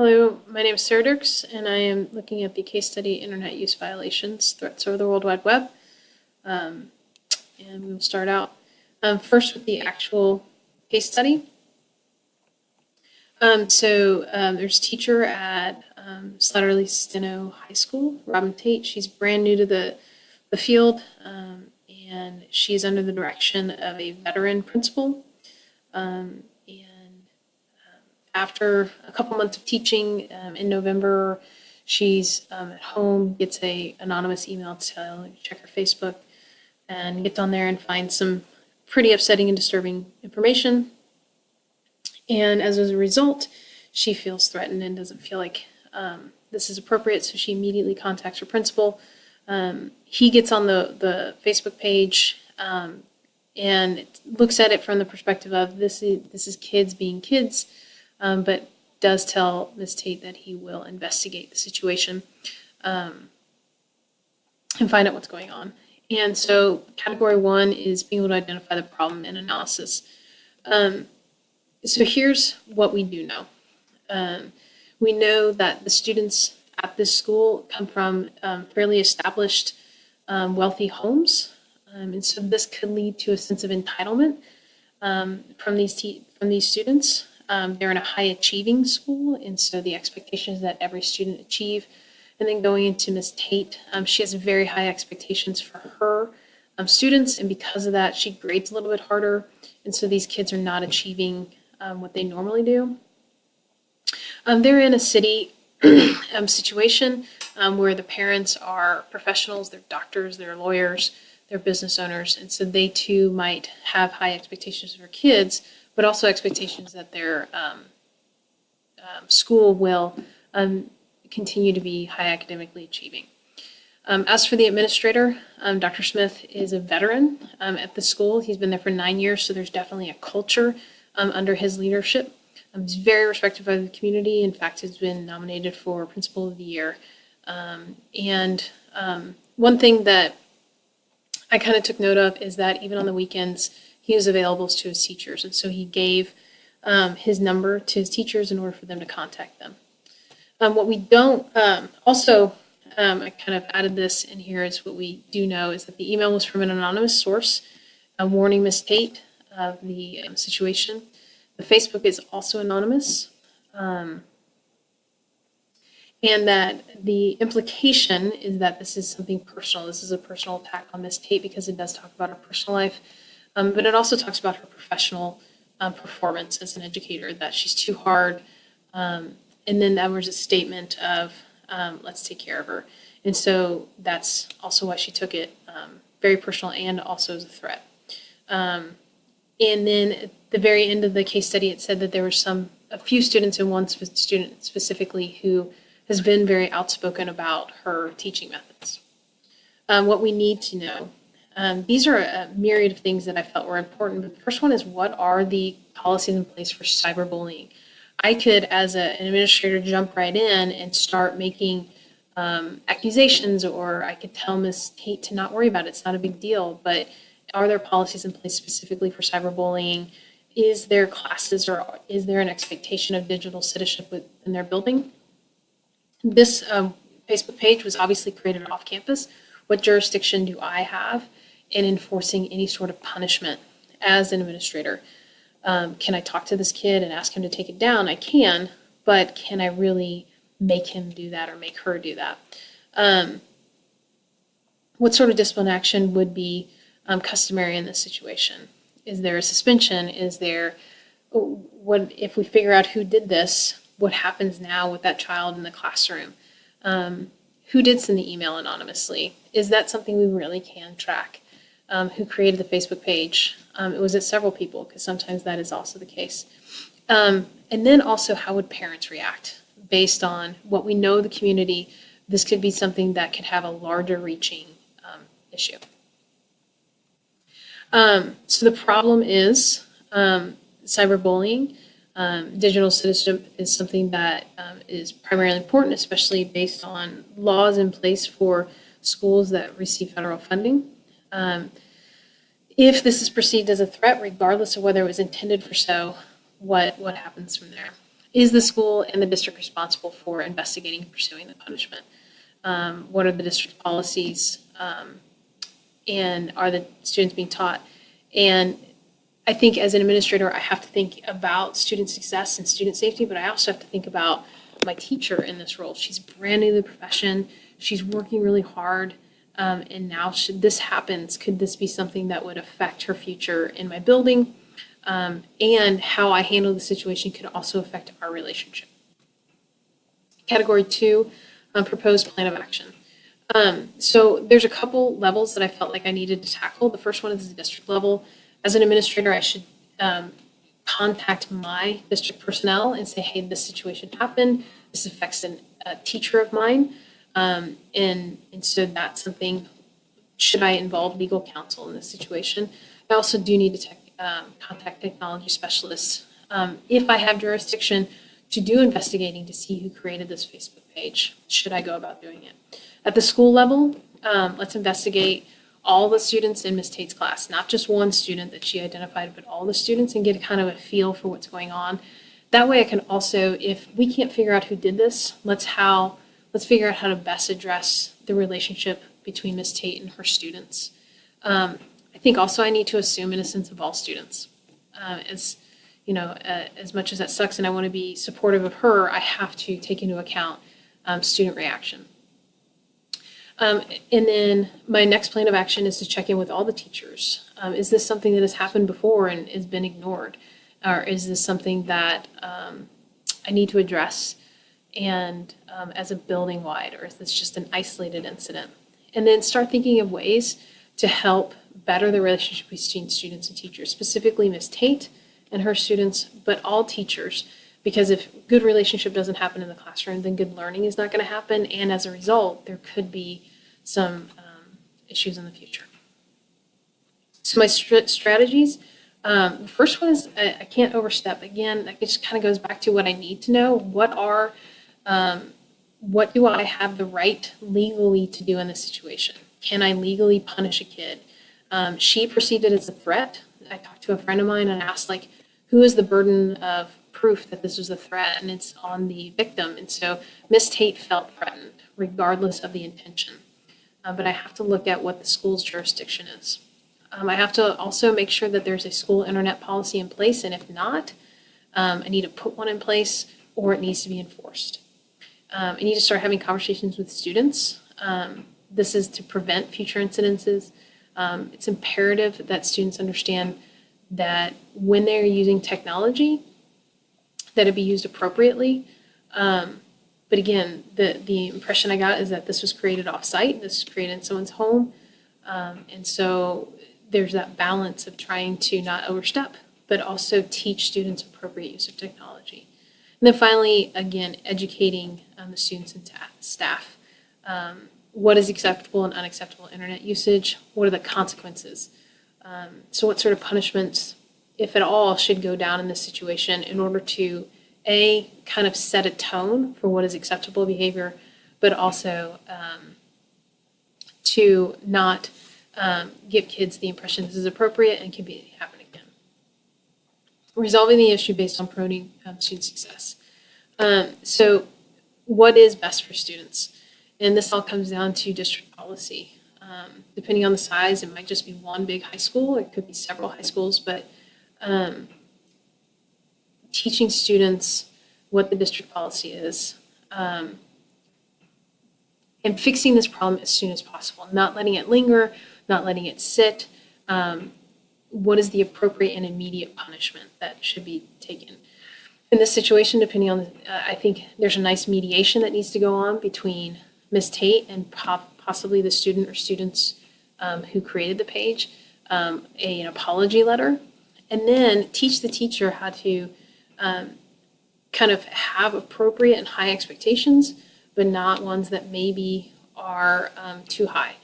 Hello, my name is Sarah Dirks, and I am looking at the case study Internet Use Violations, Threats Over the World Wide Web. And we'll start out first with the actual case study. There's a teacher at Slattery Steno High School, Robin Tate. She's brand new to the field, and she's under the direction of a veteran principal. After a couple months of teaching in November, she's at home, gets a anonymous email to tell her to check her Facebook, and gets on there and finds some pretty upsetting and disturbing information. And as a result, she feels threatened and doesn't feel like this is appropriate, so she immediately contacts her principal. He gets on the Facebook page and looks at it from the perspective of this is kids being kids, but does tell Ms. Tate that he will investigate the situation and find out what's going on. And so category 1 is being able to identify the problem and analysis. So here's what we do know. We know that the students at this school come from fairly established, wealthy homes. And so this could lead to a sense of entitlement from these students. They're in a high achieving school, and so the expectation is that every student achieve. And then going into Ms. Tate, she has very high expectations for her students, and because of that, she grades a little bit harder, and so these kids are not achieving what they normally do. They're in a city situation where the parents are professionals, they're doctors, they're lawyers, they're business owners, and so they too might have high expectations for kids, but also expectations that their school will continue to be high academically achieving. As for the administrator, Dr. Smith is a veteran at the school. He's been there for 9 years, so there's definitely a culture under his leadership. He's very respected by the community. In fact, has been nominated for Principal of the Year. One thing that I kind of took note of is that even on the weekends, he was available to his teachers. And so he gave his number to his teachers in order for them to contact them. What we don't, I kind of added this in here, is what we do know is that the email was from an anonymous source warning Ms. Tate of the situation. The Facebook is also anonymous. And that the implication is that this is something personal. This is a personal attack on Ms. Tate because it does talk about her personal life, but it also talks about her professional performance as an educator, that she's too hard. And then there was a statement of, let's take care of her. And so that's also why she took it very personal and also as a threat. And then at the very end of the case study, it said that there were a few students and one student specifically who has been very outspoken about her teaching methods. What we need to know. These are a myriad of things that I felt were important, but the first one is, what are the policies in place for cyberbullying? I could, as an administrator, jump right in and start making accusations, or I could tell Ms. Tate to not worry about it. It's not a big deal, but are there policies in place specifically for cyberbullying? Is there classes, or is there an expectation of digital citizenship within their building? This Facebook page was obviously created off campus. What jurisdiction do I have in enforcing any sort of punishment as an administrator? Can I talk to this kid and ask him to take it down? I can, but can I really make him do that or make her do that? What sort of discipline action would be customary in this situation? Is there a suspension? What if we figure out who did this? What happens now with that child in the classroom? Who did send the email anonymously? Is that something we really can track? Who created the Facebook page? Was it several people? Because sometimes that is also the case. And then also, how would parents react based on what we know of the community? This could be something that could have a larger reaching issue. So the problem is cyberbullying. Digital citizenship is something that is primarily important, especially based on laws in place for schools that receive federal funding. If this is perceived as a threat, regardless of whether it was intended for so, what happens from there? is the school and the district responsible for investigating and pursuing the punishment? What are the district policies? And are the students being taught? And I think as an administrator, I have to think about student success and student safety, but I also have to think about my teacher in this role. She's brand new to the profession. She's working really hard. And now should this happens, could this be something that would affect her future in my building? And how I handle the situation could also affect our relationship. Category 2, proposed plan of action. So there's a couple levels that I felt like I needed to tackle. The first one is the district level. As an administrator, I should contact my district personnel and say, hey, this situation happened. This affects a teacher of mine. And so that's something, should I involve legal counsel in this situation? I also do need to contact technology specialists if I have jurisdiction to do investigating to see who created this Facebook page. Should I go about doing it? At the school level, let's investigate all the students in Ms. Tate's class, not just one student that she identified, but all the students, and get a kind of a feel for what's going on. That way I can also, if we can't figure out who did this, let's figure out how to best address the relationship between Ms. Tate and her students. I think also I need to assume innocence of all students. As you know, as much as that sucks and I want to be supportive of her, I have to take into account student reaction. And then my next plan of action is to check in with all the teachers. Is this something that has happened before and has been ignored? Or is this something that I need to address and as a building wide, or is this just an isolated incident? And then start thinking of ways to help better the relationship between students and teachers, specifically Ms. Tate and her students, but all teachers. Because if good relationship doesn't happen in the classroom, then good learning is not going to happen. And as a result, there could be some issues in the future. So my strategies, the first one is I can't overstep. Again, that just kind of goes back to what I need to know. What do I have the right legally to do in this situation? Can I legally punish a kid? She perceived it as a threat. I talked to a friend of mine and asked, like, who is the burden of proof that this was a threat? And it's on the victim. And so Miss Tate felt threatened, regardless of the intention. But I have to look at what the school's jurisdiction is. I have to also make sure that there's a school internet policy in place. And if not, I need to put one in place, or it needs to be enforced. I need to start having conversations with students. This is to prevent future incidences. It's imperative that students understand that when they're using technology, that it be used appropriately. But again, the impression I got is that this was created off-site. This was created in someone's home. And so there's that balance of trying to not overstep, but also teach students appropriate use of technology. And then finally, again, educating the students and staff. What is acceptable and unacceptable internet usage? What are the consequences? So what sort of punishments, if at all, should go down in this situation in order to, A, kind of set a tone for what is acceptable behavior, but also to not give kids the impression this is appropriate and can happen again. Resolving the issue based on promoting student success. So what is best for students? And this all comes down to district policy. Depending on the size, it might just be one big high school. It could be several high schools, but teaching students what the district policy is and fixing this problem as soon as possible, not letting it linger, not letting it sit. What is the appropriate and immediate punishment that should be taken? In this situation, depending on, I think there's a nice mediation that needs to go on between Ms. Tate and possibly the student or students who created the page, an apology letter, and then teach the teacher how to kind of have appropriate and high expectations, but not ones that maybe are too high.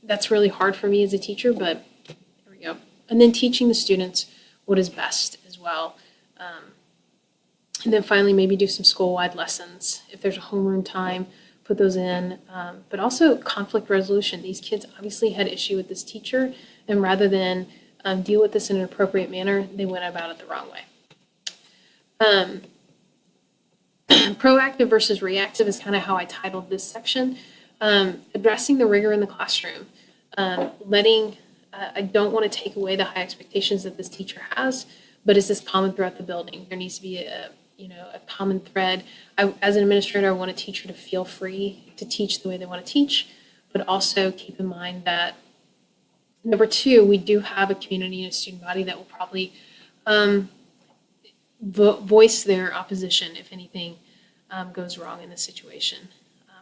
That's really hard for me as a teacher, but there we go. And then teaching the students what is best as well. And then finally, maybe do some school-wide lessons. If there's a homeroom time, put those in. But also conflict resolution. These kids obviously had issue with this teacher, and rather than deal with this in an appropriate manner, they went about it the wrong way. Proactive versus reactive is kind of how I titled this section. Addressing the rigor in the classroom, I don't want to take away the high expectations that this teacher has, but is this common throughout the building? There needs to be a common thread. As an administrator, I want a teacher to feel free to teach the way they want to teach, but also keep in mind that, number two, we do have a community and a student body that will probably voice their opposition if anything goes wrong in this situation.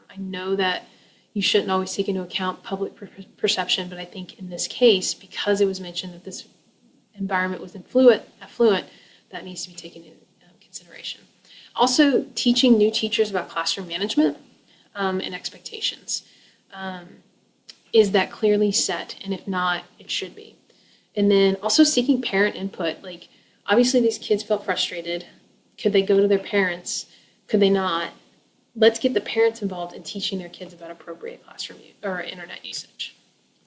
I know that you shouldn't always take into account public perception, but I think in this case, because it was mentioned that this environment was affluent, that needs to be taken into consideration. Also, teaching new teachers about classroom management and expectations. Is that clearly set? And if not, it should be. And then also seeking parent input. Like, obviously these kids felt frustrated. Could they go to their parents? Could they not? Let's get the parents involved in teaching their kids about appropriate classroom or internet usage.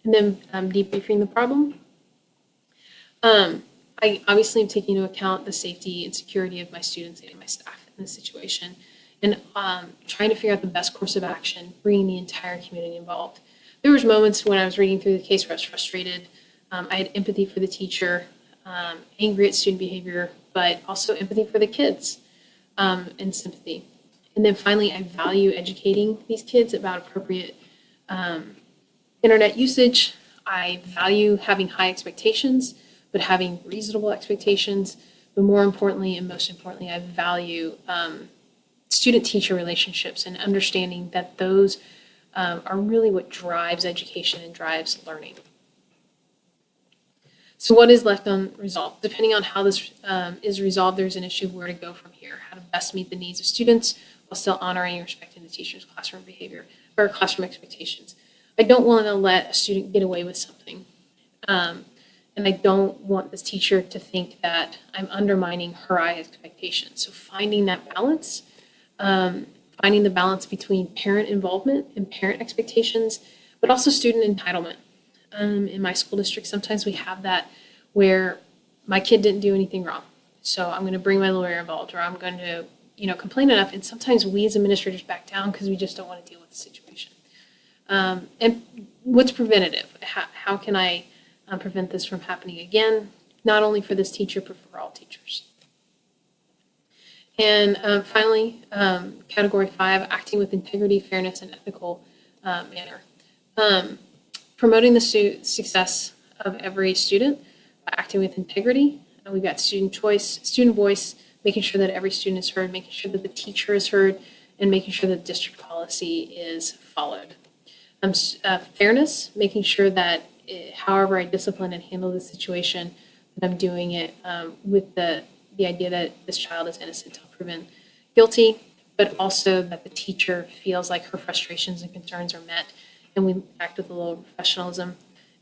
And then debriefing the problem. I obviously am taking into account the safety and security of my students and my staff in this situation, and trying to figure out the best course of action, bringing the entire community involved. There was moments when I was reading through the case where I was frustrated. I had empathy for the teacher, angry at student behavior, but also empathy for the kids and sympathy. And then finally, I value educating these kids about appropriate internet usage. I value having high expectations, but having reasonable expectations. But more importantly, and most importantly, I value student-teacher relationships and understanding that those are really what drives education and drives learning. So what is left unresolved? Depending on how this is resolved, there's an issue of where to go from here, how to best meet the needs of students while still honoring and respecting the teacher's classroom behavior or classroom expectations. I don't want to let a student get away with something. And I don't want this teacher to think that I'm undermining her high expectations. So finding that balance, finding the balance between parent involvement and parent expectations, but also student entitlement. In my school district, sometimes we have that where my kid didn't do anything wrong, so I'm going to bring my lawyer involved, or I'm going to, complain enough. And sometimes we as administrators back down because we just don't want to deal with the situation. And what's preventative? How can I prevent this from happening again? Not only for this teacher, but for all teachers. And finally, category 5, acting with integrity, fairness, and ethical manner. Promoting the success of every student by acting with integrity. We've got student choice, student voice, making sure that every student is heard, making sure that the teacher is heard, and making sure that district policy is followed. Fairness, making sure that however I discipline and handle the situation, that I'm doing it with the idea that this child is innocent until proven guilty, but also that the teacher feels like her frustrations and concerns are met, and we act with a little professionalism.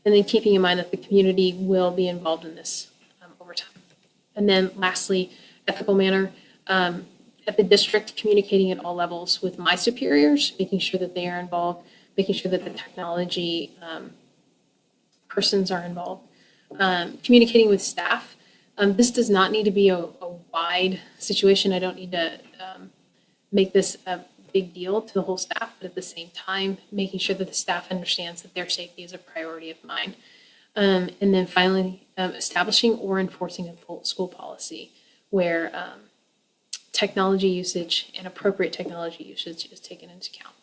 And then keeping in mind that the community will be involved in this over time. And then lastly, ethical manner. At the district, communicating at all levels with my superiors, making sure that they are involved, making sure that the technology persons are involved. Communicating with staff. This does not need to be a wide situation. I don't need to make this a big deal to the whole staff, but at the same time, making sure that the staff understands that their safety is a priority of mine. And then finally, establishing or enforcing a school policy where technology usage and appropriate technology usage is taken into account.